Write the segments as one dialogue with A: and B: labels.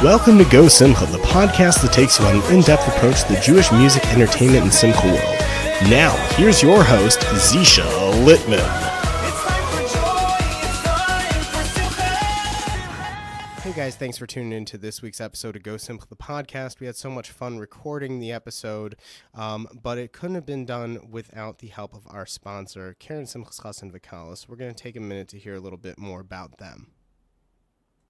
A: Welcome to Gosimcha, the podcast that takes you on an in-depth approach to the Jewish music, entertainment, and simcha world. Now, here's your host, Zeesha Littman. Hey guys, thanks for tuning in to this week's episode of Gosimcha, the podcast. We had so much fun recording the episode, but it couldn't have been done without the help of our sponsor, Keren Simchas Chassan V'Kalas. We're going to take a minute to hear a little bit more about them.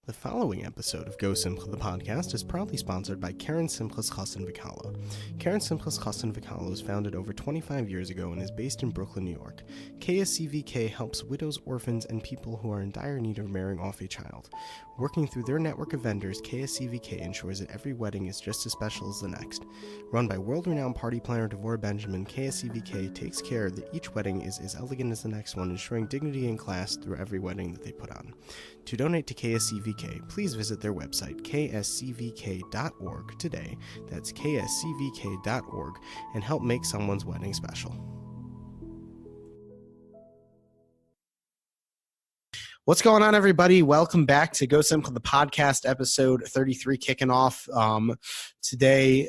A: The following episode of Gosimcha, the podcast, is proudly sponsored by Keren Simchas Chassan V'Kala. Keren Simchas Chassan V'Kala was founded over 25 years ago and is based in Brooklyn, New York. KSCVK helps widows, orphans, and people who are in dire need of marrying off a child. Working through their network of vendors, KSCVK ensures that every wedding is just as special as the next. Run by world-renowned party planner Devorah Benjamin, KSCVK takes care that each wedding is as elegant as the next one, ensuring dignity and class through every wedding that they put on. To donate to KSCVK, please visit their website, kscvk.org, today. That's kscvk.org, and help make someone's wedding special. What's going on, everybody? Welcome back to Gosimcha, the podcast, episode 33, kicking off today.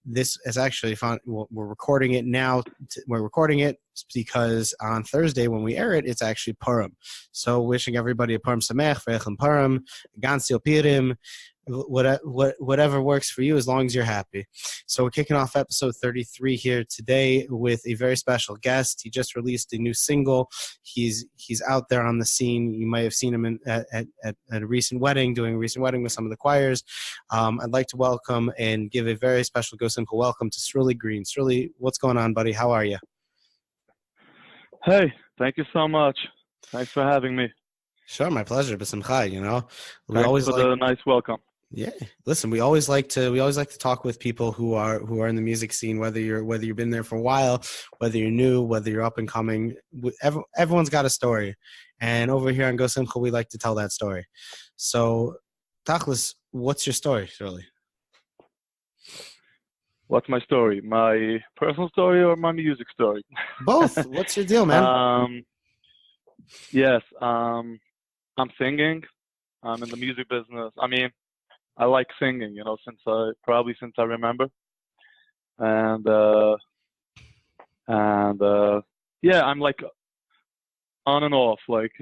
A: This is actually fun. We're recording it now. We're recording it because on Thursday when we air it, it's actually Purim. So wishing everybody a Purim Sameach, Ve'echem Purim, Gansil Purim, whatever works for you as long as you're happy. So we're kicking off episode 33 here today with a very special guest. He just released a new single. He's out there on the scene. You might have seen him at a recent wedding, doing a recent wedding with some of the choirs. I'd like to welcome and give a very special Gosimcha welcome to Sruly Green. Sruly, what's going on, buddy? How are you?
B: Hey, thank you so much. Thanks for having me.
A: Sure, my pleasure. B'simcha, you know.
B: Thanks for the nice welcome.
A: Yeah, listen, we always like to talk with people who are in the music scene, whether you've been there for a while, whether you're new, whether you're up and coming. Everyone's got a story, and over here on Gosimcha, we like to tell that story. So, Tachlis, what's your story, Shirley?
B: What's my story? My personal story or my music story?
A: Both. What's your deal, man?
B: Yes, I'm singing. I'm in the music business. I mean, I like singing, you know, since I remember, and yeah, I'm like on and off, like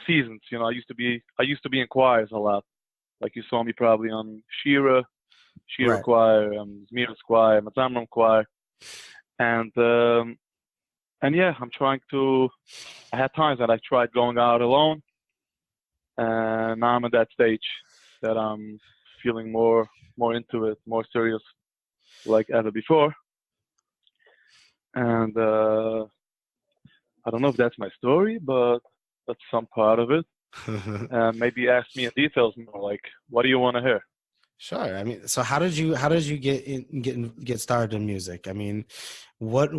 B: seasons. You know, I used to be in choirs a lot. Like you saw me probably on Shira right. Choir, Zmira's choir, Matzamram choir, and yeah, I'm trying to. I had times that I tried going out alone, and now I'm at that stage that I'm feeling more into it, more serious, like ever before. And I don't know if that's my story, but that's some part of it. Maybe ask me in details more, like what do you want to hear?
A: Sure. I mean, so how did you get started in music? I mean, what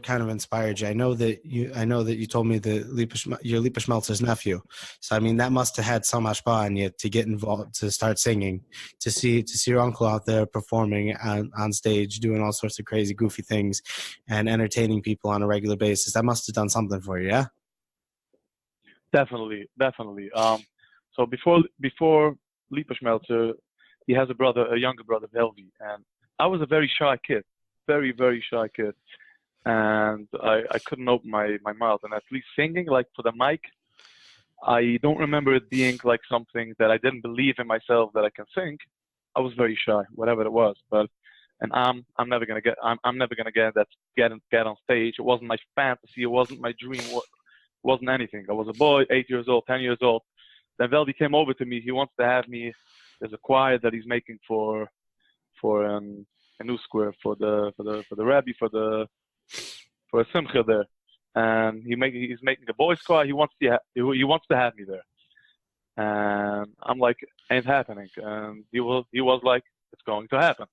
A: kind of inspired you? I know that you told me that you're Lipa Schmeltzer's nephew. So I mean, that must have had so much fun on you to get involved, to start singing, to see your uncle out there performing on stage, doing all sorts of crazy, goofy things, and entertaining people on a regular basis. That must have done something for you, yeah?
B: Definitely. So before Lipa Schmeltzer, he has a younger brother, Velvi, and I was a very shy kid, very, very shy kid, and I couldn't open my mouth, and at least singing, like for the mic, I don't remember it being like something that I didn't believe in myself that I can sing. I was very shy, whatever it was, and I'm never gonna get on stage. It wasn't my fantasy, it wasn't my dream, it wasn't anything. I was a boy, 8 years old, 10 years old. Then Veldi came over to me. He wants to have me. There's a choir that he's making for a new square for the rabbi for a simcha there, and he's making a boys' choir. He wants to have me there, and I'm like, ain't happening. And he was like, it's going to happen.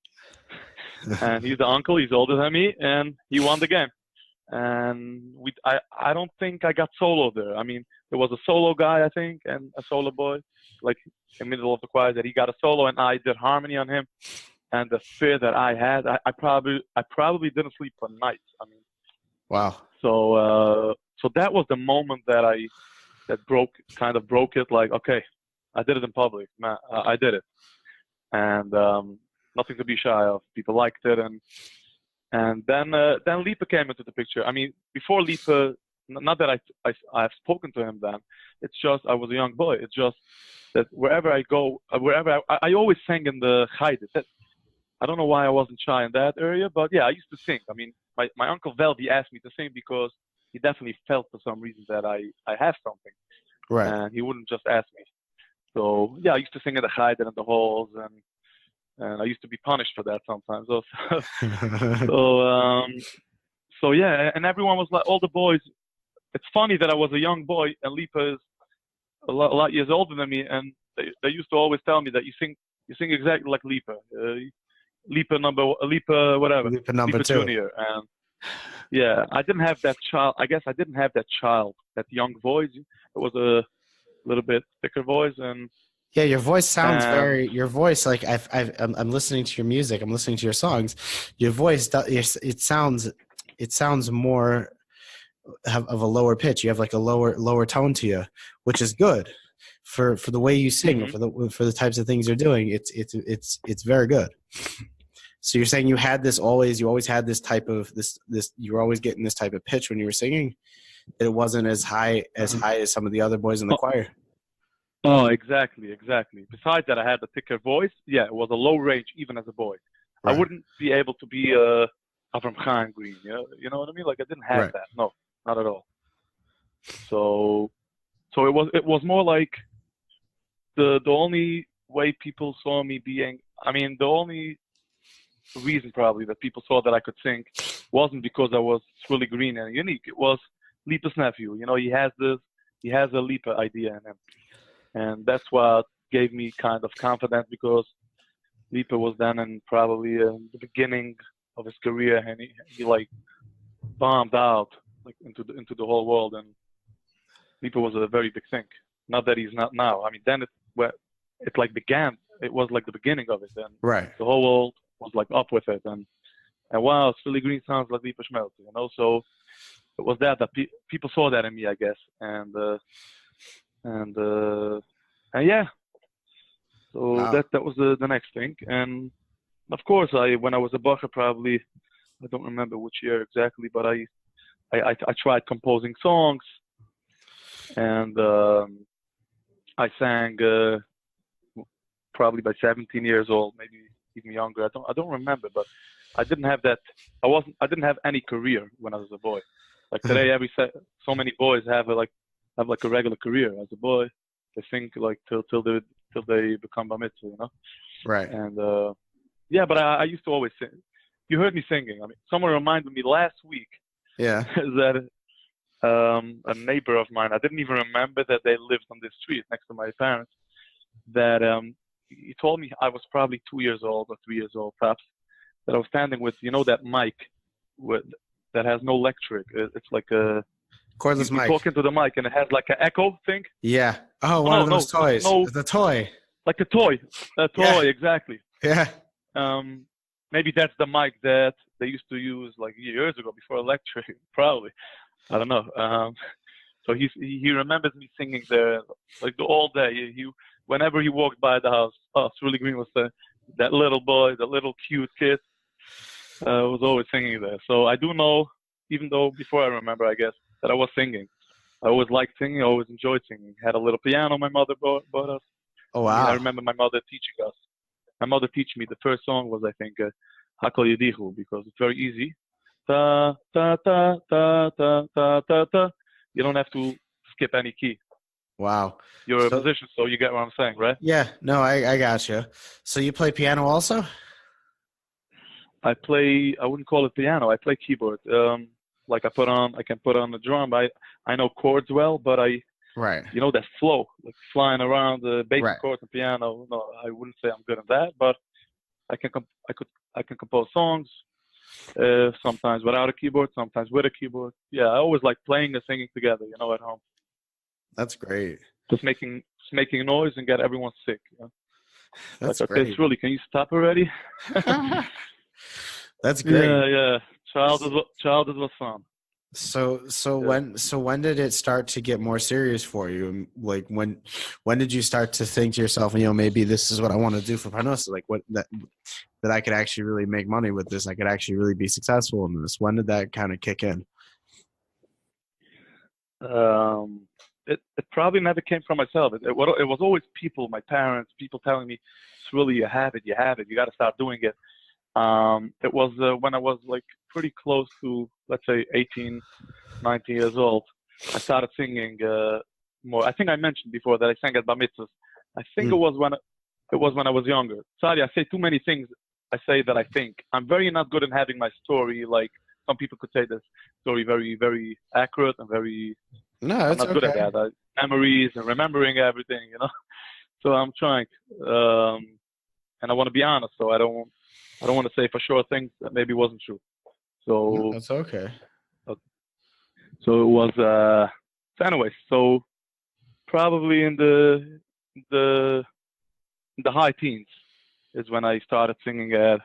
B: And he's the uncle. He's older than me, and he won the game. And I don't think I got solo there. I mean, there was a solo guy, I think, and a solo boy, like in the middle of the choir, that he got a solo, and I did harmony on him. And the fear that I had, I probably didn't sleep for nights. I mean,
A: wow.
B: So that was the moment that broke it. Like, okay, I did it in public. Man, I did it, and nothing to be shy of. People liked it, and then Lipa came into the picture. I mean, before Lipa, not that I've spoken to him then. It's just I was a young boy. It's just that wherever I go, I always sang in the Haide. I don't know why I wasn't shy in that area, but yeah, I used to sing. I mean, my uncle Velvi asked me to sing because he definitely felt for some reason that I have something.
A: Right.
B: And he wouldn't just ask me. So yeah, I used to sing in the Haide and in the halls, and I used to be punished for that sometimes also. So yeah, and everyone was like, all the boys. It's funny that I was a young boy and Lipa is a lot years older than me, and they used to always tell me that you sing exactly like Lipa. Lipa number
A: two.
B: Junior, and yeah, I didn't have that child. I guess I didn't have that young voice. It was a little bit thicker voice, and
A: yeah, your voice sounds your voice, like I'm listening to your music, I'm listening to your songs. Your voice, it sounds more of a lower pitch. You have like a lower tone to you, which is good for the way you sing, for the types of things you're doing. It's very good. So you're saying you always had this type of this you were always getting this type of pitch when you were singing. It wasn't as high as some of the other boys in the choir.
B: Oh, exactly. Besides that, I had a thicker voice. Yeah, it was a low range even as a boy. Right. I wouldn't be able to be Purim Sameach Green. You know what I mean? Like I didn't have that. No, not at all. So it was more like the only way people saw me being. I mean, the only reason probably that people saw that I could sing wasn't because I was Sruly Green and unique. It was Lipa's nephew. You know, he has a Lipa idea in him, and that's what gave me kind of confidence because Lipa was then in probably the beginning of his career, and he like bombed out like into the whole world, and Lipa was a very big thing. Not that he's not now. I mean, then it like began. It was like the beginning of it, and the whole world was like up with it, and wow, Sruly Green sounds like Lipa Schmeltzer, you know. So it was that people saw that in me, I guess, and yeah. So that was the next thing, and of course, when I was a bacher, probably I don't remember which year exactly, but I tried composing songs, and I sang probably by 17 years old, maybe even younger. I don't remember, but I didn't have that. I didn't have any career when I was a boy. Like today, so many boys have a regular career as a boy. They sing like till they become bar mitzvah, you know.
A: Right.
B: And yeah, but I used to always sing. You heard me singing. I mean, someone reminded me last week.
A: Yeah.
B: That a neighbor of mine, I didn't even remember that they lived on this street next to my parents. That he told me I was probably 2 years old or 3 years old, perhaps. That I was standing with, you know, that mic that has no electric. It's like a
A: cordless mic.
B: You talk into the mic and it has like an echo thing.
A: Yeah. Oh, one of those toys. The toy.
B: Like a toy. A toy, exactly.
A: Yeah.
B: Maybe that's the mic that they used to use like years ago before electric. Probably. I don't know. So he remembers me singing there like all day. Whenever he walked by the house, Sruly Green was that little boy, the little cute kid, was always singing there. So I do know, even though before I remember, I guess, that I was singing. I always liked singing. I always enjoyed singing. Had a little piano my mother bought us.
A: Oh, wow.
B: I remember my mother teaching us. My mother teaching me the first song was, I think, Hakol Yedichu, because it's very easy. Ta, ta, ta, ta, ta, ta, ta, ta. You don't have to skip any key.
A: Wow.
B: You're a musician, so you get what I'm saying, right?
A: Yeah. No, I got you. So you play piano also?
B: I wouldn't call it piano. I play keyboard. Like I can put on the drum. I know chords well, but you know, that flow, like flying around the basic chords and piano. No, I wouldn't say I'm good at that, but I can compose songs. Sometimes without a keyboard, sometimes with a keyboard. Yeah, I always like playing and singing together, you know, at home.
A: That's great.
B: Just making noise and get everyone sick. You know?
A: That's
B: like,
A: great.
B: okay, Sruly, can you stop already?
A: That's great.
B: Yeah. Childhood was fun.
C: When did it start to get more serious for you? Like when did you start to think to yourself, maybe this is what I want to do for Parnosa? Like that I could actually really make money with this. I could actually really be successful in this. When did that kind of kick in?
B: It probably never came from myself. It was always people, my parents, people telling me, Sruly, you have it, you got to start doing it. It was when I was like pretty close to, let's say, 18, 19 years old. I started singing more. I think I mentioned before that I sang at bar mitzvahs. I think it was when I was younger. Sorry, I say too many things. I say that I think. I'm very not good in having my story. Like some people could say this story very, very accurate and very.
C: No,
B: I'm
C: it's
B: not
C: okay.
B: good at that. Memories and remembering everything, So I'm trying, and I want to be honest. So I don't want to say for sure things that maybe wasn't true. So
C: that's okay.
B: So it was. So anyway, so probably in the high teens is when I started singing at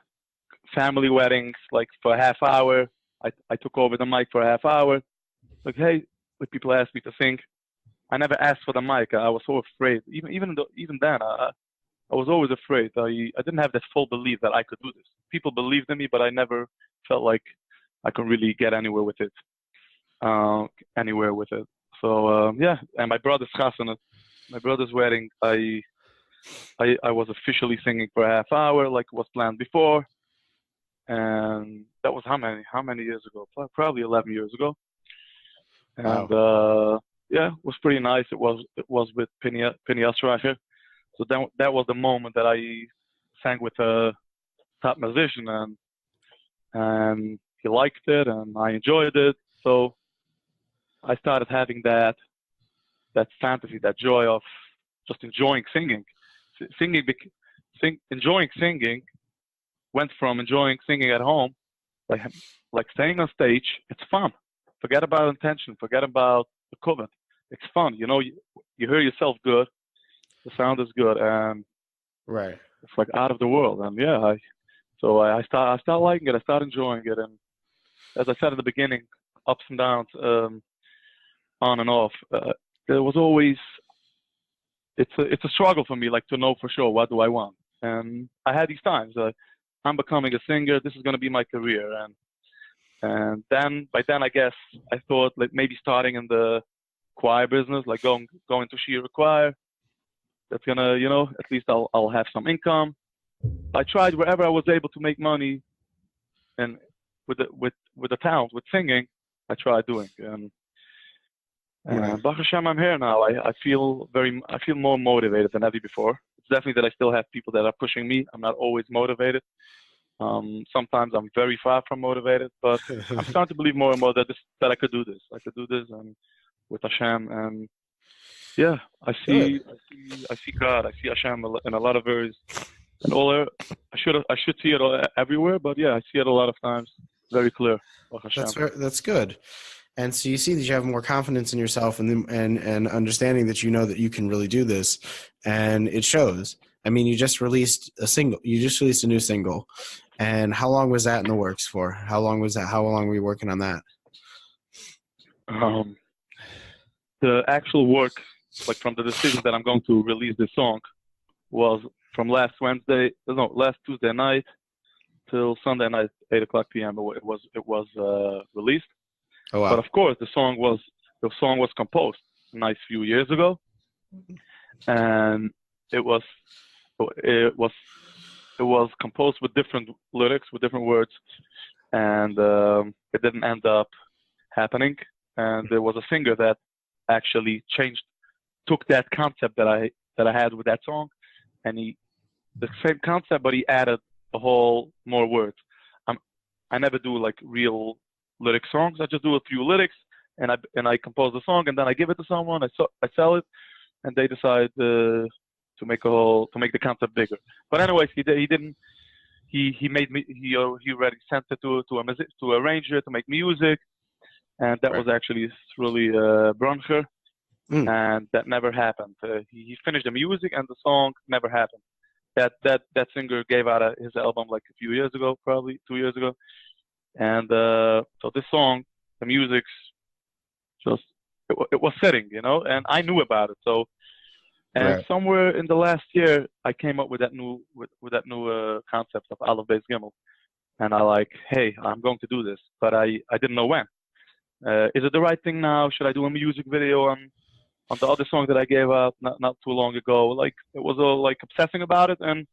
B: family weddings, like for a half hour. I took over the mic for a half hour. Like, hey, when people asked me to sing, I never asked for the mic. I was so afraid. Even then, I was always afraid. I didn't have that full belief that I could do this. People believed in me, but I never felt like I could really get anywhere with it. So yeah, and my brother's chasana, my brother's wedding, I was officially singing for a half hour, like was planned before, and that was how many years ago? Probably 11 years ago. And
C: wow.
B: Yeah, it was pretty nice. It was with Penny Asracher. So that was the moment that I sang with a top musician, and he liked it, and I enjoyed it. So I started having that fantasy, that joy of just enjoying singing. Enjoying singing went from enjoying singing at home, like staying on stage. It's fun. Forget about intention. Forget about the cover. It's fun. You hear yourself good. The sound is good, and
C: right.
B: It's like out of the world. And yeah, I start liking it. I start enjoying it, and as I said at the beginning, ups and downs, on and off. There was always it's a struggle for me, like to know for sure what do I want. And I had these times. I'm becoming a singer. This is going to be my career, and then by then I guess I thought like maybe starting in the choir business, like going to Shira choir. That's gonna, at least I'll have some income. I tried wherever I was able to make money, and with the talent, with singing, I tried doing. And Baruch Hashem, I'm here now. I feel more motivated than ever before. It's definitely that I still have people that are pushing me. I'm not always motivated. Sometimes I'm very far from motivated, but I'm starting to believe more and more that I could do this. I could do this, and with Hashem, and yeah, I see God. I see Hashem in a lot of areas, and all. I should see it everywhere, but yeah, I see it a lot of times very clear.
C: That's good. And so you see that you have more confidence in yourself and understanding that that you can really do this, and it shows. I mean, you just released a single. You just released a new single, and how long was that in the works for? How long was that? How long were you working on that?
B: The actual work, like from the decision that I'm going to release this song, was from last Tuesday night till Sunday night, 8:00 p.m. It was released.
C: Oh, wow.
B: But of course, the song was composed a nice few years ago, and it was composed with different lyrics, with different words, and it didn't end up happening. And there was a singer that actually took that concept that I had with that song, and the same concept, but he added a whole more words. I never do like real lyric songs. I just do a few lyrics, and I compose the song, and then I give it to someone. I sell it, and they decide to make the concept bigger. But anyways, he didn't. He made me. He already sent it to a arranger to make music, and that was actually Sruly Bruncher, and that never happened. He finished the music, and the song never happened. That singer gave out his album like a few years ago, probably 2 years ago. And so this song the music's just it was sitting, and I knew about it. So, and
C: Right.
B: somewhere in the last year, I came up with that new concept of Aleph Beis Gimel, and hey, I'm going to do this, but I didn't know when. Is it the right thing now? Should I do a music video on the other song that I gave out not too long ago? Like, it was all like obsessing about it, and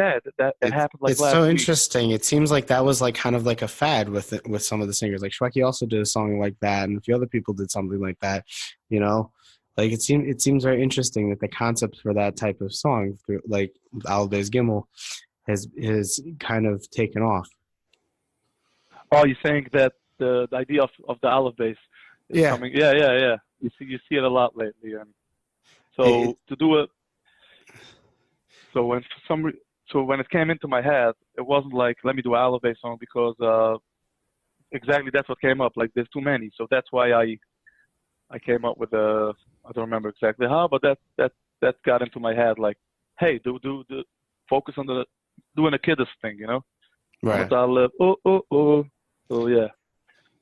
B: yeah, it happened like
C: It's
B: last
C: so
B: week.
C: interesting. It seems like that was like kind of like a fad with some of the singers. Like Shweki also did a song like that, and a few other people did something like that. Like it seems very interesting that the concept for that type of song, through like Aleph Beis Gimel, has kind of taken off.
B: Oh, you're saying that the idea of the Aleph Beis is
C: Yeah.
B: coming? Yeah. You see it a lot lately, and so to do it. So when it came into my head, it wasn't like, let me do an Aleph Beis song, because exactly that's what came up. Like, there's too many, so that's why I came up with I don't remember exactly how, but that got into my head. Like, hey, do focus on doing a kiddish thing,
C: Right.
B: So yeah.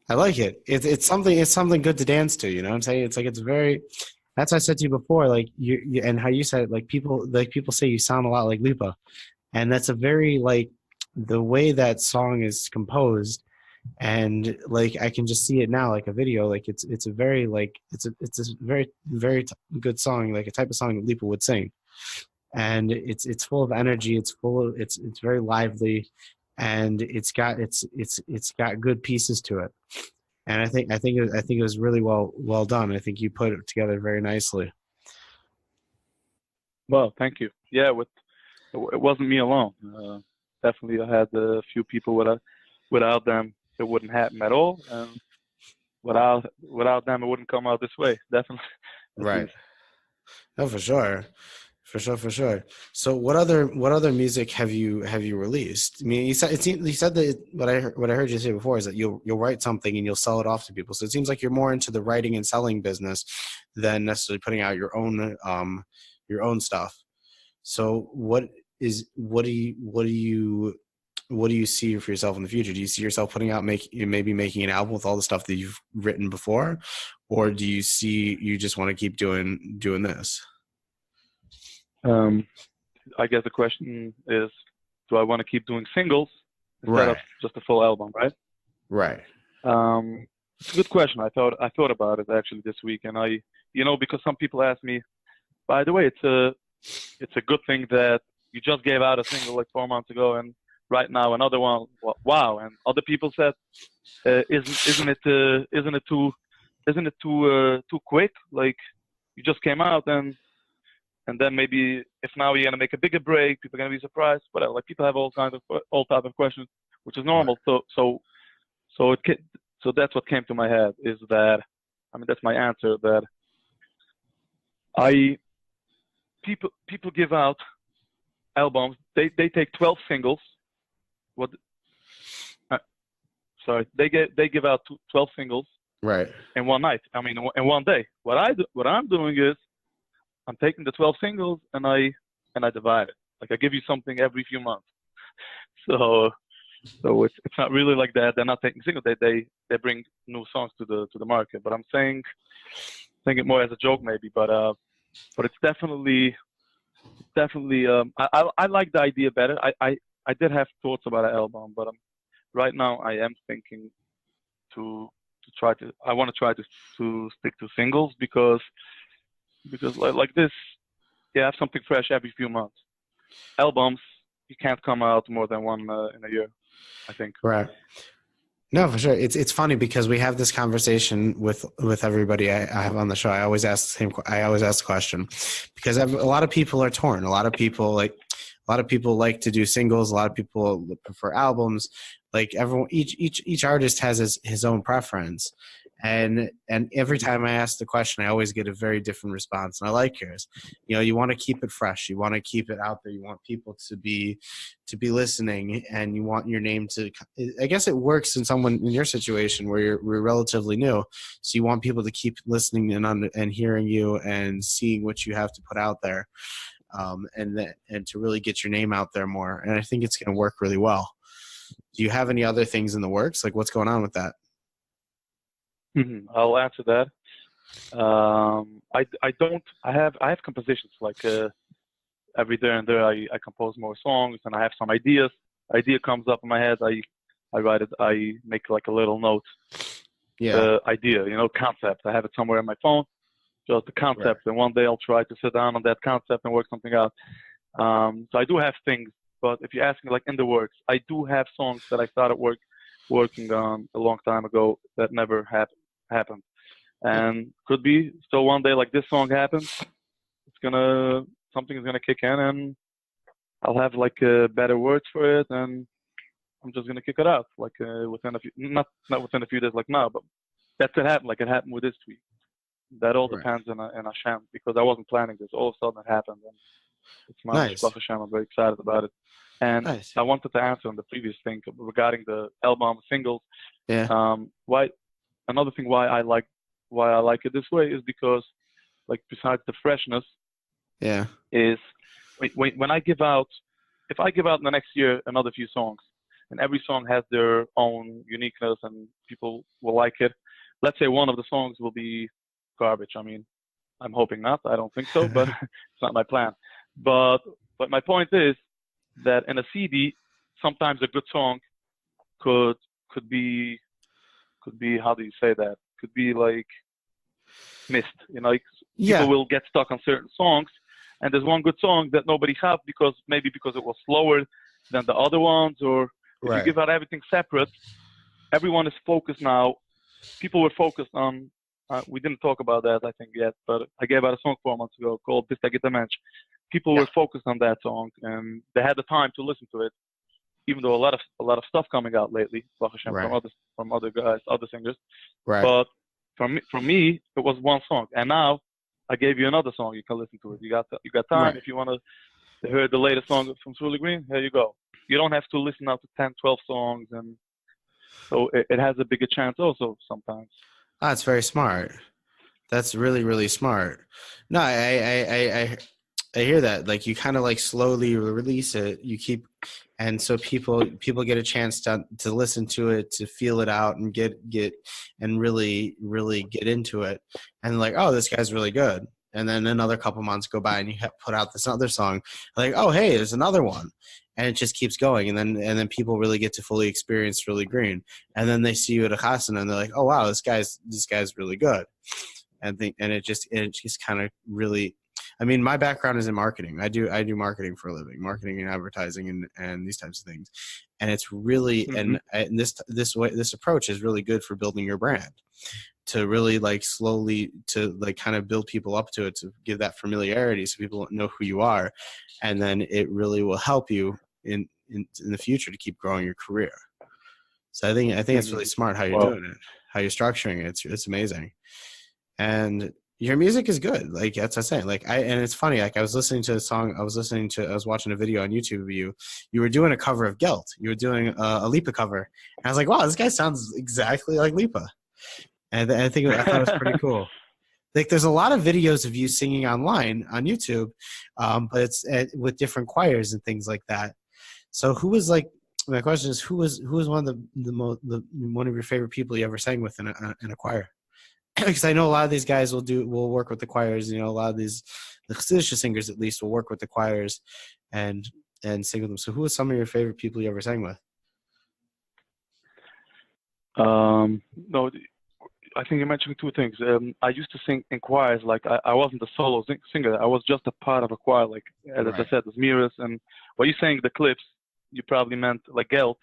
C: I like it. It's something good to dance to. You know what I'm saying? It's like, it's very. That's what I said to you before. Like you and how you said it, like people say you sound a lot like Lipa, and that's a very, like, the way that song is composed, and like I can just see it now, like a video. Like it's a very, like, it's a very good song, like a type of song that Lipa would sing, and it's full of energy. It's very lively, and it's got good pieces to it. And I think it was really well done. I think you put it together very nicely.
B: Well, thank you. Yeah, it wasn't me alone. Definitely, I had a few people without them, it wouldn't happen at all, and without them, it wouldn't come out this way. Definitely.
C: Right. Oh, for sure. For sure. So what other music have you released? I mean, you said that what I heard you say before is that you'll write something and you'll sell it off to people. So it seems like you're more into the writing and selling business than necessarily putting out your own stuff. So what do you see for yourself in the future? Do you see yourself putting out maybe making an album with all the stuff that you've written before, or do you see you just want to keep doing this?
B: I guess the question is, do I want to keep doing singles instead of just a full album, right?
C: Right.
B: It's a good question. I thought about it actually this week, and because some people ask me, by the way, it's a good thing that you just gave out a single like 4 months ago, and right now another one. Wow! And other people said, isn't it too quick? Like, you just came out, and then maybe if now you're gonna make a bigger break, people are gonna be surprised. But like, people have all types of questions, which is normal. So that's what came to my head, is that, that's my answer, that people give out albums. They take 12 singles. They give out 12 singles.
C: Right.
B: In one night. In one day. What I'm doing is, I'm taking the 12 singles and I divide it. Like, I give you something every few months. So it's not really like that. They're not taking singles. They bring new songs to the market. But I'm saying it more as a joke maybe. But it's definitely I like the idea better. I did have thoughts about an album, but right now I am thinking I want to try to stick to singles, because like this, you have something fresh every few months. Albums, you can't come out more than one in a year, I think.
C: Right. No, for sure. It's funny because we have this conversation with everybody I have on the show. I always ask the question, because a lot of people are torn. A lot of people like to do singles. A lot of people prefer albums. Like, everyone, each artist has his own preference. And every time I ask the question, I always get a very different response. And I like yours. You want to keep it fresh. You want to keep it out there. You want people to be listening, and you want your name to. I guess it works in someone in your situation where we're relatively new. So you want people to keep listening and hearing you and seeing what you have to put out there, and to really get your name out there more. And I think it's going to work really well. Do you have any other things in the works? Like, what's going on with that?
B: I'll answer that. I have compositions like every there and there I compose more songs and I have some ideas. Idea comes up in my head. I write it. I make like a little note.
C: Yeah.
B: Idea, concept. I have it somewhere on my phone. Just the concept,
C: Right.
B: and one day I'll try to sit down on that concept and work something out. So I do have things, but if you're asking like in the works, I do have songs that I started working on a long time ago that never happened, and could be still one day like this song happens. Something is gonna kick in, and I'll have like better words for it, and I'm just gonna kick it out like within a few, not within a few days like now, but that could happen. Like it happened with this tweet. That all
C: Right.
B: depends on Hashem, because I wasn't planning this. All of a sudden it happened, and it's
C: Nice.
B: Baruch Hashem. I'm very excited about it. And
C: Nice.
B: I wanted to answer on the previous thing regarding the album singles.
C: Yeah.
B: Why I like it this way is because, like, besides the freshness,
C: Yeah.
B: is when I give out, if I give out in the next year another few songs, and every song has their own uniqueness and people will like it. Let's say one of the songs will be garbage. I mean, I'm hoping not. I don't think so, but it's not my plan. But my point is that in a CD, sometimes a good song could be how do you say that? Could be like missed. Like people will get stuck on certain songs, and there's one good song that nobody have because it was slower than the other ones, or if you give out everything separate, everyone is focused now. People were focused on. We didn't talk about that, I think, yet, but I gave out a song 4 months ago called Pista Gita Mensch. People were focused on that song, and they had the time to listen to it, even though a lot of stuff coming out lately, Baruch Hashem, from other guys, other singers.
C: Right.
B: But for me, it was one song, and now I gave you another song. You can listen to it. You got time.
C: Right.
B: If you want to hear the latest song from Sruly Green, here you go. You don't have to listen out to 10, 12 songs, and so it has a bigger chance also sometimes.
C: That's very smart. That's really, really smart. No, I hear that. Like you kind of like slowly release it. You keep, and so people get a chance to listen to it, to feel it out, and get and really, really get into it. And like, oh, this guy's really good. And then another couple months go by, and you put out this other song. Like, oh, hey, there's another one. And it just keeps going, and then people really get to fully experience Sruly Green, and then they see you at a chasana, and they're like, "Oh wow, this guy's really good," and it just kind of really. I mean, my background is in marketing. I do marketing for a living, marketing and advertising, and these types of things, and it's really and this approach is really good for building your brand, to really like slowly to like kind of build people up to it, to give that familiarity so people know who you are, and then it really will help you in the future to keep growing your career. So I think it's really smart how you're doing it, how you're structuring it. It's amazing. And your music is good. Like that's what I'm saying. Like and it's funny, like I was listening to a song, I was watching a video on YouTube of you were doing a cover of Gelt. You were doing a Lipa cover. And I was like, wow, this guy sounds exactly like Lipa. And I thought it was pretty cool. Like there's a lot of videos of you singing online on YouTube, but it's with different choirs and things like that. So who was like? My question is, who was one of one of your favorite people you ever sang with in a choir? Because I know a lot of these guys will work with the choirs. A lot of the Zeesha singers at least will work with the choirs and sing with them. So who was some of your favorite people you ever sang with?
B: No, I think you mentioned two things. I used to sing in choirs. Like I wasn't a solo singer. I was just a part of a choir. Like as I said, there's mirrors. And when you sang the clips, you probably meant like Gelt.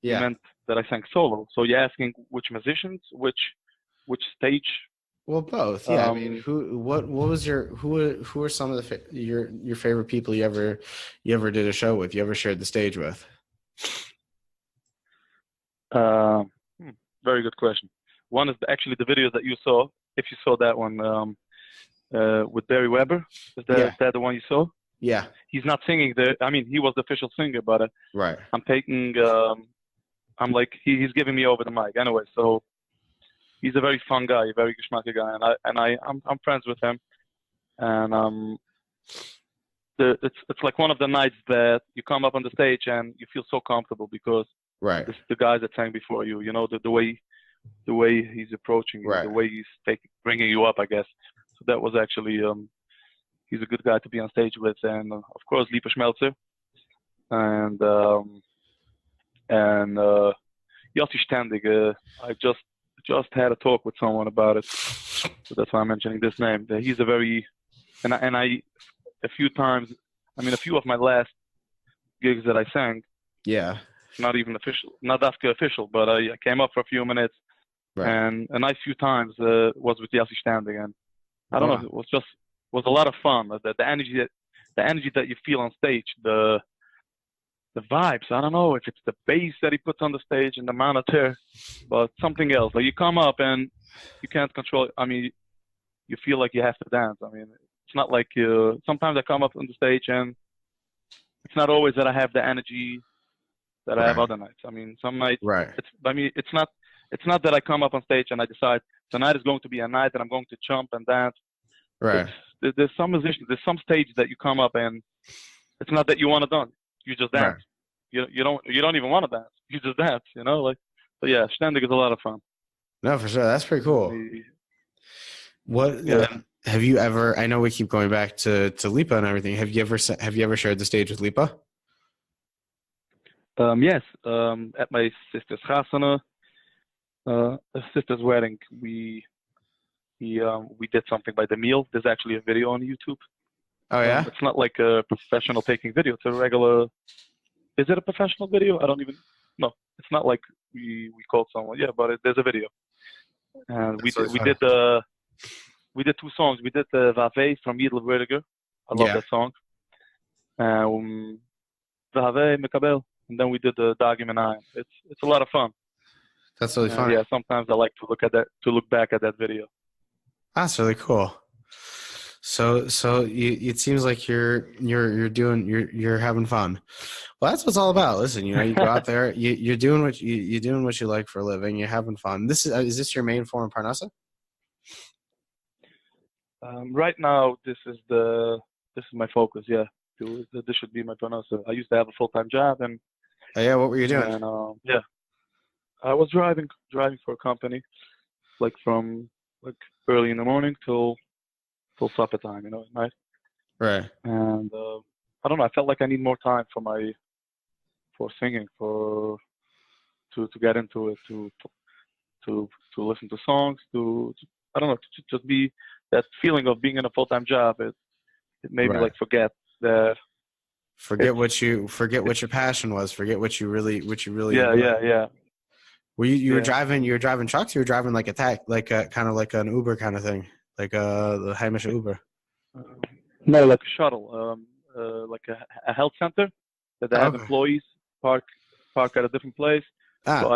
C: Yeah.
B: You meant that I sang solo. So you're asking which musicians, which stage?
C: Well, both. Yeah. I mean, who are some of your favorite people you ever did a show with? You ever shared the stage with?
B: Very good question. One is actually the videos that you saw. If you saw that one with Barry Weber, is that the one you saw?
C: Yeah.
B: He's not singing there. I mean, he was the official singer, but
C: right.
B: I'm taking. I'm like he's giving me over the mic anyway. So he's a very fun guy, a very geschmacky guy, and I'm friends with him. And it's like one of the nights that you come up on the stage and you feel so comfortable because
C: right.
B: the guys that sang before you, the way the way he's approaching you,
C: Right.
B: the way he's bringing you up, I guess. So that was actually he's a good guy to be on stage with, and of course Lipa Schmeltzer, and Yossi Ständig. I just had a talk with someone about it, so that's why I'm mentioning this name. He's a very and I a few times. I mean, a few of my last gigs that I sang.
C: Yeah.
B: Not even official, not after official, but I came up for a few minutes,
C: Right.
B: and a nice few times was with Yossi Ständig, and I don't know, it was a lot of fun. The energy that you feel on stage, the vibes. I don't know if it's the bass that he puts on the stage and the monitor, but something else. Like you come up and you can't control it. I mean, you feel like you have to dance. I mean, it's not like sometimes I come up on the stage and it's not always that I have the energy that I have other nights. I mean, some nights.
C: Right.
B: It's not that I come up on stage and I decide tonight is going to be a night that I'm going to jump and dance.
C: Right.
B: There's some musicians, there's some stage that you come up and it's not that you want to dance. You just dance. Right. You don't even want to dance. You just dance. You know, like. But yeah, Ständig is a lot of fun.
C: No, for sure. That's pretty cool. What have you ever? I know we keep going back to Lipa and everything. Have you ever shared the stage with Lipa?
B: Yes. At my sister's chasana, sister's wedding, we did something by the meal. There's actually a video on YouTube.
C: Oh yeah.
B: It's not like a professional taking video. It's a regular. Is it a professional video? I don't even. No, it's not like we called someone. Yeah, but there's a video. And we did two songs. We did the Vave from Yidel Vertiger. I love that song. Vave Mekabel. And then we did the Dagim and I. It's a lot of fun.
C: That's really fun.
B: Yeah, sometimes I like to look back at that video.
C: That's really cool. So it seems like you're having fun. Well, that's what it's all about. Listen, you go out there, you're doing what you like for a living. You're having fun. Is this your main form of Parnassa?
B: Right now, this is my focus. Yeah, this should be my Parnassa. I used to have a full-time job, and
C: what were you doing?
B: And, I was driving for a company, like from early in the morning till supper time, at night.
C: Right.
B: And I don't know. I felt like I need more time for singing, to get into it, to listen to songs, I don't know, to just be that feeling of being in a full-time job. It made me forget that.
C: Forget what your passion was. Forget what you really.
B: Yeah.
C: Were you were driving trucks? You were driving like kind of like an Uber kind of thing, like the Hamish Uber.
B: No, like a shuttle, like a health center that they have employees park at a different place. So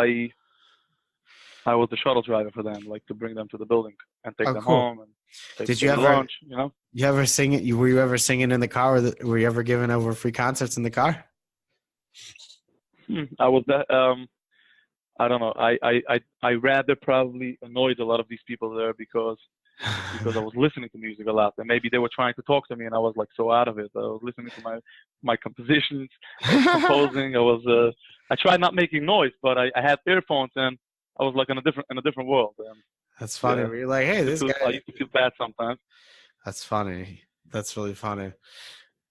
B: I was the shuttle driver for them, like to bring them to the building and take them home and take lunch.
C: You ever sing it? Were you ever singing in the car? Or were you ever giving over free concerts in the car?
B: I was that. I don't know. I rather probably annoyed a lot of these people there because I was listening to music a lot, and maybe they were trying to talk to me, and I was like so out of it. I was listening to my compositions, I was composing. I tried not making noise, but I had earphones, and I was like in a different world. And
C: that's funny. You're like, hey, this guy.
B: I used to feel bad sometimes.
C: That's funny. That's really funny.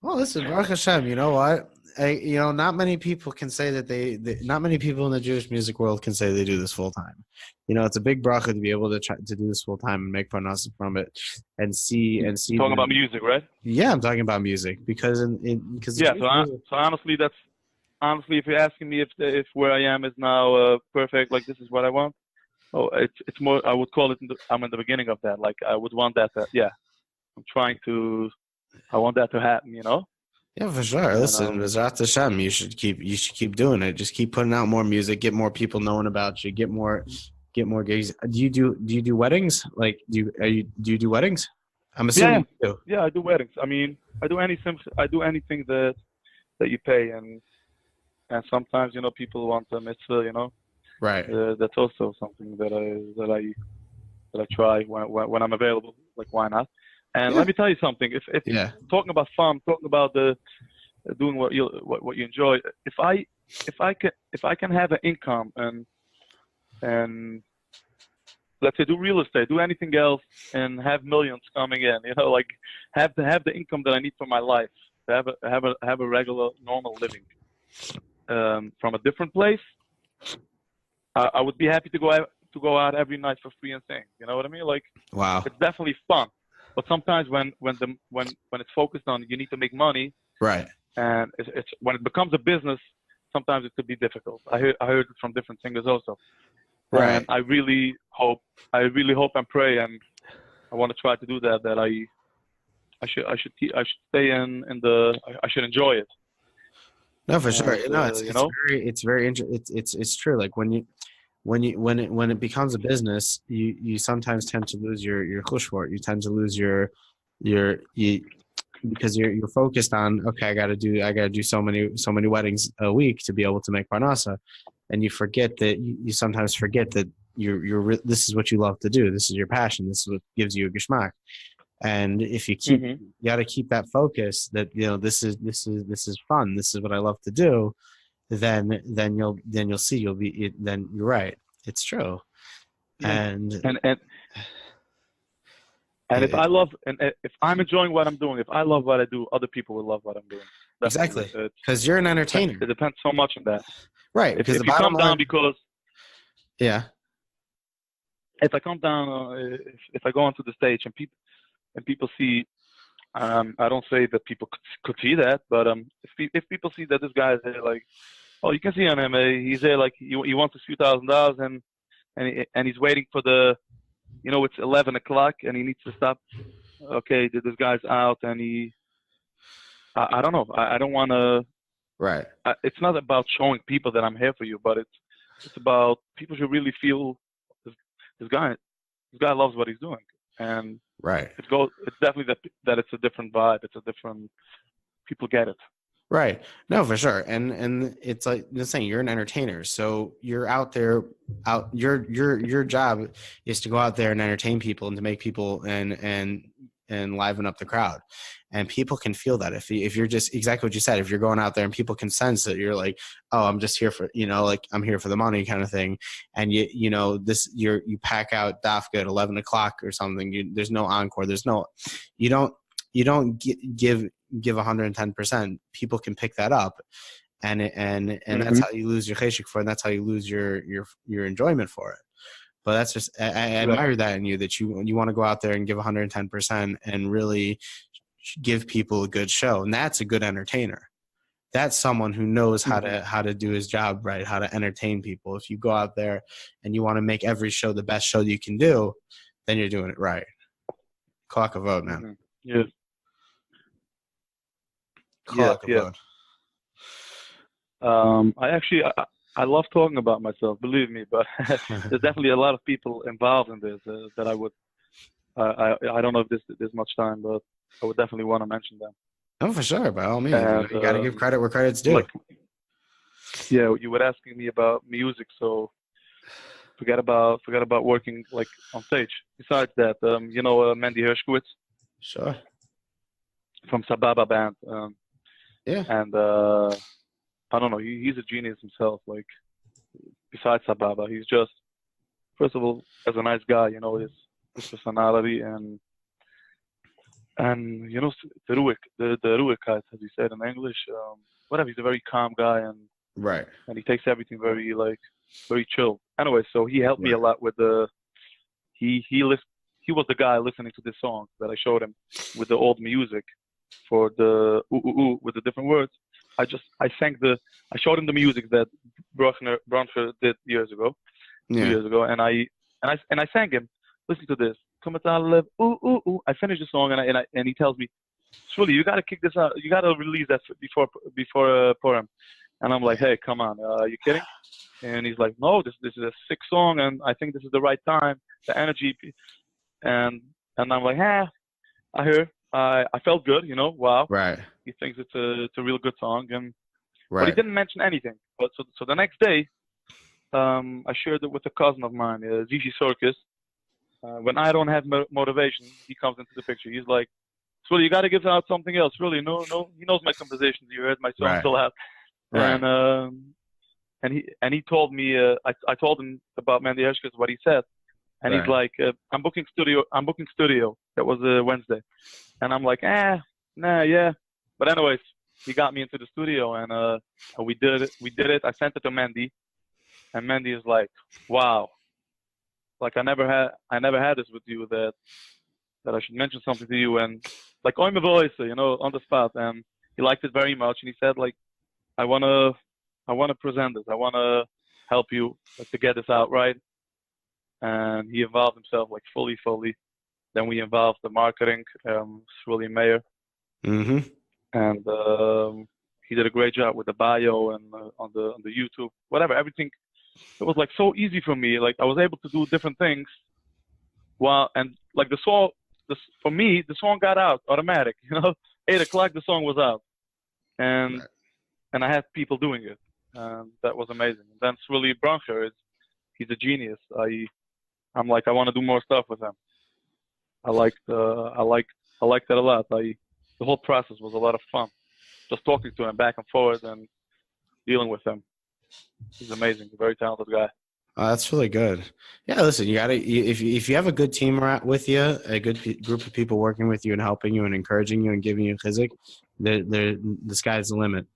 C: Well, listen, Baruch Hashem, you know what? Not many people can say that not many people in the Jewish music world can say they do this full time. It's a big bracha to be able to try to do this full time and make parnassa from it, and see.
B: Talking about music, right?
C: Yeah, I'm talking about music because
B: honestly, if you're asking me if where I am is now perfect, like this is what I want. Oh, it's more. I would call it. I'm in the beginning of that. Like I would want that. I want that to happen.
C: Yeah, for sure. Listen, B'ezrat Hashem, you should keep doing it. Just keep putting out more music, get more people knowing about you, get more gigs. Do you do weddings? Like, do you do weddings? I'm assuming you do.
B: Yeah, I do weddings. I mean, I do anything that you pay, and sometimes people want a mitzvah.
C: Right.
B: That's also something that I try when I'm available. Like, why not? And let me tell you something. If talking about fun, talking about doing what you enjoy. If I can have an income and let's say, do real estate, do anything else, and have millions coming in. Like have the income that I need for my life, to have a regular, normal living from a different place. I would be happy to go out every night for free and sing. You know what I mean? Like,
C: Wow.
B: it's definitely fun. But sometimes when it's focused on you need to make money,
C: Right.
B: and it's when it becomes a business, sometimes it could be difficult. I heard it from different singers also.
C: Right.
B: And I really hope and pray, and I want to try to do that. That I should stay in the. I should enjoy it.
C: No, for sure.
B: And,
C: No, it's very interesting. It's true. Like when it becomes a business, you sometimes tend to lose your chushvort. You tend to lose your because you're focused on, okay, I gotta do so many weddings a week to be able to make parnasa, and you forget that you sometimes forget that this is what you love to do. This is your passion. This is what gives you a geschmack. And if you keep, you got to keep that focus that, this is fun. This is what I love to do. Then you'll see, then you're right. It's true.
B: Yeah.
C: And
B: if if I'm enjoying what I'm doing, if I love what I do, other people will love what I'm doing. Definitely.
C: Exactly. Because you're an entertainer.
B: It depends so much on that.
C: Right.
B: If you come down because.
C: Yeah.
B: If I come down, if I go onto the stage and people see, I don't say that people could see that, but if people see that this guy is there, like, oh, you can see on him, he's there, like he wants a few $1,000s, and he's waiting for the, it's 11 o'clock and he needs to stop. Okay, this guy's out, and I don't know. I don't want to.
C: Right.
B: It's not about showing people that I'm here for you, but it's about people should really feel this guy loves what he's doing, and
C: right.
B: It's definitely that it's a different vibe. It's a different. People get it.
C: Right. No, for sure. And it's like the saying, you're an entertainer, so you're out there. Your job is to go out there and entertain people and to make people and liven up the crowd. And people can feel that if you're just exactly what you said. If you're going out there and people can sense that you're like, oh, I'm just here for, like I'm here for the money kind of thing. And you pack out dafka at 11 o'clock or something. There's no encore. You don't give 110%. People can pick that up, and that's how you lose your cheshik for it, and that's how you lose your enjoyment for it. But that's just I admire that in you, that you want to go out there and give 110% and really give people a good show. And that's a good entertainer. That's someone who knows how to do his job right, how to entertain people. If you go out there and you want to make every show the best show you can do, then you're doing it right. Clock a vote, man.
B: Yes.
C: Clock a vote.
B: I love talking about myself, believe me, but there's definitely a lot of people involved in this that I would. I don't know if there's much time, but I would definitely want to mention them.
C: Oh, for sure, by all means. And, you got to give credit where credit's due.
B: You were asking me about music, so forget about working like on stage. Besides that, Mandy Hershkowitz.
C: Sure.
B: From Sababa band.
C: Yeah.
B: And I don't know. He's a genius himself. Like, besides Sababa, he's just, first of all, as a nice guy, his personality and the ruhigkeit, as you said in English. Whatever. He's a very calm guy, and
C: right.
B: And he takes everything very chill. Anyway, so he helped me a lot with he was the guy listening to this song that I showed him with the old music for the ooh with the different words. I showed him the music that Bronfer did 2 years ago, and I sang him, listen to this. Come live, ooh ooh ooh. I finished the song and he tells me, Sruly, you gotta kick this out. You gotta release that before Purim. And I'm like, hey, come on, are you kidding? And he's like, no, this is a sick song, and I think this is the right time, the energy. And I'm like, I hear. I felt good, wow.
C: Right.
B: He thinks it's a real good song, and
C: right.
B: But he didn't mention anything. But so the next day, I shared it with a cousin of mine, Zishi Circus. When I don't have motivation, he comes into the picture. He's like, Sruly, you got to give out something else. Really, no, he knows my compositions. You heard my song
C: right.
B: Still Out.
C: Right.
B: And he told me, I told him about Mandy Hershkowitz, what he said. And he's like, I'm booking studio. That was Wednesday. And I'm like, nah, yeah. But anyways, he got me into the studio, and we did it. I sent it to Mandy, and Mandy is like, wow, like I never had this with you, that I should mention something to you, and like on my voice, on the spot. And he liked it very much, and he said like, I wanna present this. I wanna help you to get this out right. And he involved himself like fully. Then we involved the marketing, Sruly Mayer, and he did a great job with the bio and on the YouTube, whatever, everything. It was like so easy for me. Like I was able to do different things. And like for me, the song got out automatic. 8:00 the song was out, and I had people doing it, and that was amazing. And then Sruly Broncher he's a genius. I'm like, I want to do more stuff with him. I liked that a lot. The whole process was a lot of fun. Just talking to him back and forth and dealing with him. He's amazing. A very talented guy.
C: That's really good. Yeah, listen, if you have a good team with you, a good group of people working with you and helping you and encouraging you and giving you chizik, the sky's the limit.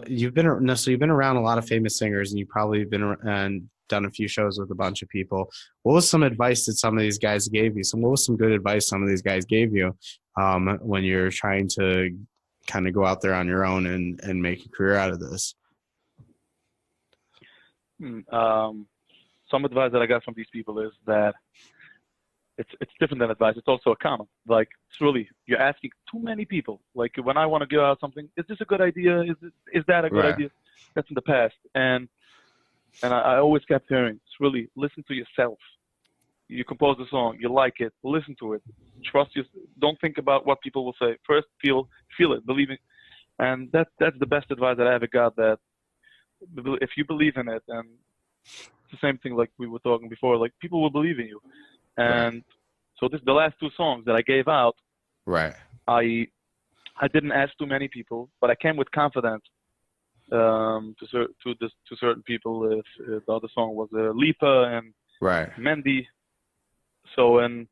C: You've been around a lot of famous singers, and you've probably been done a few shows with a bunch of people. What was some advice that some of these guys gave you? What was some good advice some of these guys gave you when you're trying to kind of go out there on your own and make a career out of this?
B: Some advice that I got from these people is that it's different than advice. It's also a comment. Like, Sruly, you're asking too many people. Like, when I want to give out something, is this a good idea? Is that a good idea? That's in the past. And I always kept hearing, Sruly, listen to yourself. You compose a song, you like it, listen to it. Trust you. Don't think about what people will say. First, feel it, believe it. And that's the best advice that I ever got, that if you believe in it, and it's the same thing like we were talking before, like people will believe in you. And so the last 2 songs that I gave out, I didn't ask too many people, but I came with confidence to certain people. If the other song was Lipa and Mandy. So and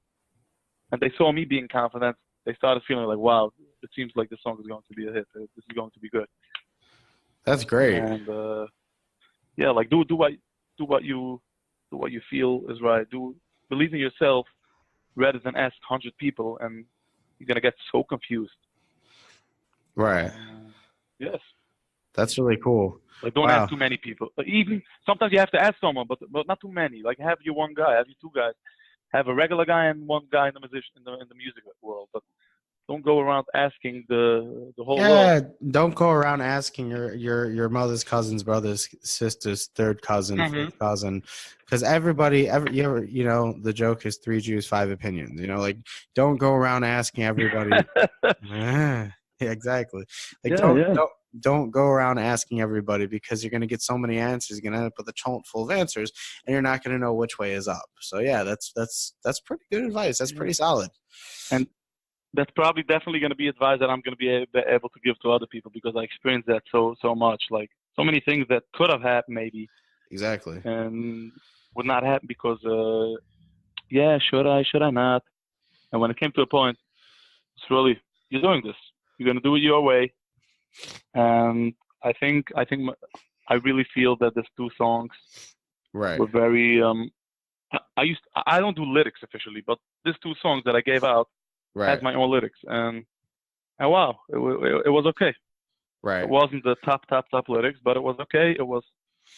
B: they saw me being confident, they started feeling like, wow, it seems like this song is going to be a hit. This is going to be good.
C: That's great.
B: And like do what you feel is right. Believe in yourself rather than ask 100 people, and you're gonna get so confused. Yes.
C: That's really cool.
B: Like, don't ask too many people. Even sometimes you have to ask someone, but not too many. Like, have your one guy, have your 2 guys, have a regular guy and one guy in the music world. But don't go around asking the whole world.
C: Yeah, don't go around asking your mother's cousin's brother's sister's third cousin, fifth cousin, because the joke is 3 Jews, 5 opinions. Like, don't go around asking everybody. Yeah, exactly. Like, don't go around asking everybody, because you're going to get so many answers. You're going to end up with a chunk full of answers, and you're not going to know which way is up. So yeah, that's pretty good advice. That's pretty solid.
B: And that's definitely going to be advice that I'm going to be able to give to other people, because I experienced that so much. Like, so many things that could have happened maybe.
C: Exactly.
B: And would not happen because, should I not? And when it came to a point, it's really, you're doing this. You're going to do it your way. And I really feel that these 2 songs were very, I don't do lyrics officially, but these 2 songs that I gave out had my own lyrics, and wow, it was okay. It wasn't the top lyrics, but it was okay.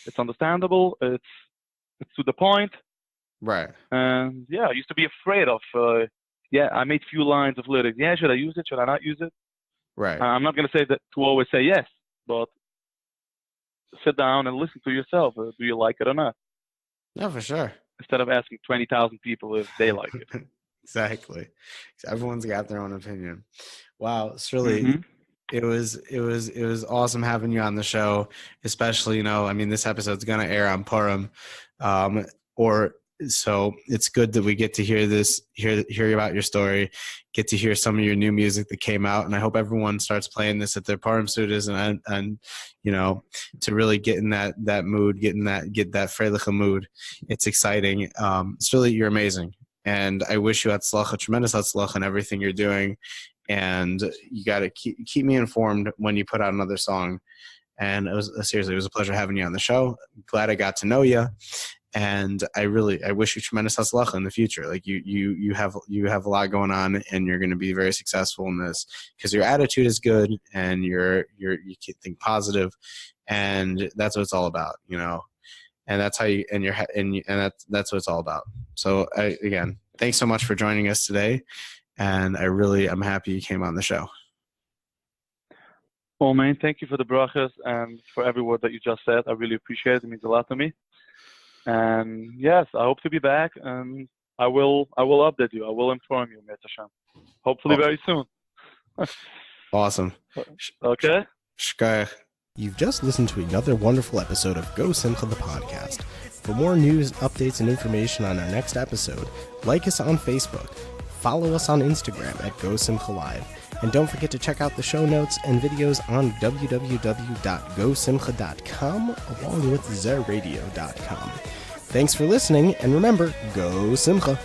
B: It's understandable. It's to the point. And I used to be afraid of. I made few lines of lyrics. Yeah, should I use it? Should I not use it? I'm not gonna say that to always say yes, but sit down and listen to yourself. Do you like it or not?
C: No, for sure.
B: Instead of asking 20,000 people if they like it.
C: Exactly. Everyone's got their own opinion. Wow, Sruly, it was awesome having you on the show, especially, this episode's going to air on Purim, or So it's good that we get to hear about your story, get to hear some of your new music that came out, and I hope everyone starts playing this at their Purim studios and to really get in that mood, get that Freiliche mood. It's exciting. Sruly, you're amazing, and I wish you hatzlacha, tremendous hatzlacha in everything you're doing, and you got to keep me informed when you put out another song. And it was a pleasure having you on the show. Glad I got to know you. And I wish you tremendous hatzlacha in the future. Like you have a lot going on, and you're going to be very successful in this because your attitude is good, and you think positive, and that's what it's all about, And that's how that's what it's all about. So again, thanks so much for joining us today, and I'm happy you came on the show.
B: Well, man, thank you for the brachas and for every word that you just said. I really appreciate it. It means a lot to me. And yes, I hope to be back, and I will update you. I will inform you, Mir Hashem. Hopefully very soon.
C: Awesome.
B: Okay.
C: Shkayach.
A: You've just listened to another wonderful episode of Gosimcha the podcast. For more news, updates, and information on our next episode, like us on Facebook, follow us on Instagram at Gosimcha Live, and don't forget to check out the show notes and videos on www.gosimcha.com along with zeradio.com. Thanks for listening, and remember, Go Simcha!